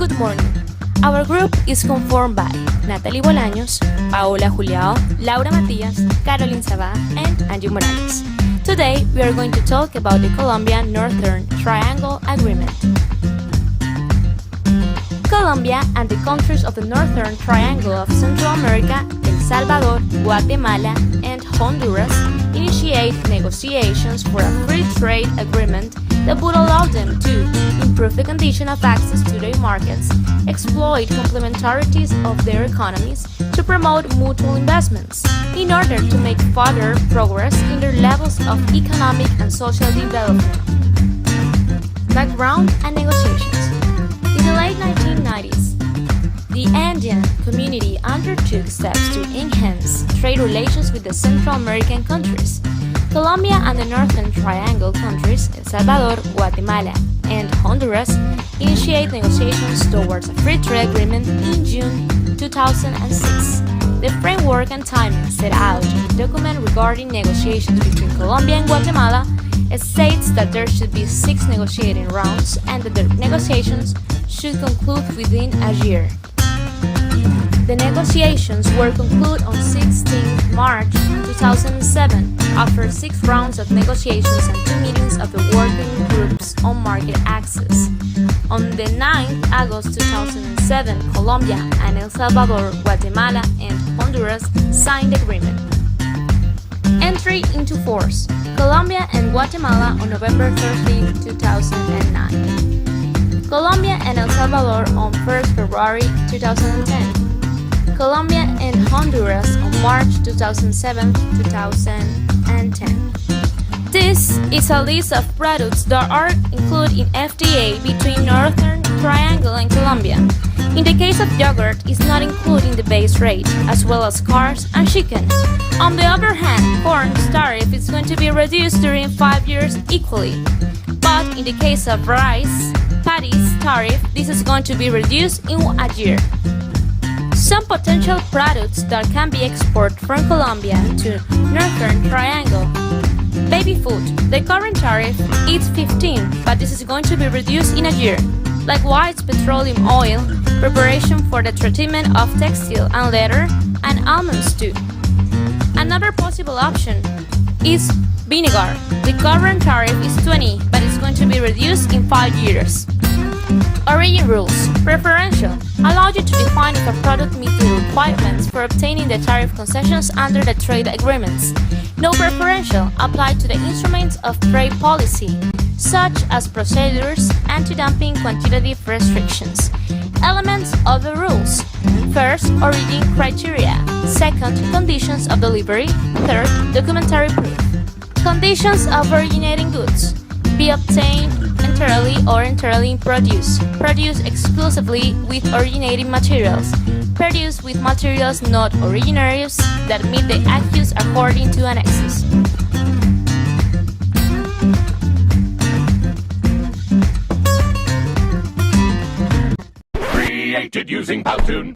Good morning. Our group is conformed by Natalie Bolaños, Paola Juliao, Laura Matías, Caroline Sabá, and Angie Morales. Today, we are going to talk about the Colombian Northern Triangle Agreement. Colombia and the countries of the Northern Triangle of Central America, El Salvador, Guatemala, and Honduras initiate negotiations for a free trade agreement that would allow them to improve the condition of access to their markets, exploit complementarities of their economies, to promote mutual investments, in order to make further progress in their levels of economic and social development. Background and negotiations. In the late 1990s, the Andean community undertook steps to enhance trade relations with the Central American countries. Colombia and the Northern Triangle countries, El Salvador, Guatemala, and Honduras, initiate negotiations towards a free trade agreement in June 2006. The framework and timing set out in the document regarding negotiations between Colombia and Guatemala states that there should be 6 negotiating rounds and that the negotiations should conclude within a year. The negotiations were concluded on 16 March 2007 after 6 rounds of negotiations and 2 meetings of the working groups on market access. On the 9th August 2007, Colombia and El Salvador, Guatemala, and Honduras signed the agreement. Entry into force: Colombia and Guatemala on November 13, 2009. Colombia and El Salvador on 1st February 2010. Colombia and Honduras on March 2007, 2010. This is a list of products that are included in FTA between Northern Triangle and Colombia. In the case of yogurt, it's not included in the base rate, as well as cars and chicken. On the other hand, corn's tariff is going to be reduced during 5 years equally. But in the case of rice, paddy's tariff, this is going to be reduced in a year. Some potential products that can be exported from Colombia to Northern Triangle. Baby food. The current tariff is 15, but this is going to be reduced in a year. Likewise, petroleum oil, preparation for the treatment of textile and leather, and almonds too. Another possible option is vinegar. The current tariff is 20, but it's going to be reduced in 5 years. Origin rules. Preferential. Allow you to define if a product meets the requirements for obtaining the tariff concessions under the trade agreements. No preferential. Applied to the instruments of trade policy, such as procedures, anti-dumping, quantitative restrictions. Elements of the rules. First, origin criteria. Second, conditions of delivery. Third, documentary proof. Conditions of originating goods. Be obtained entirely or entirely produced. Produced exclusively with originating materials. Produced with materials not originarious that meet the accused according to annexes. Created using Powtoon.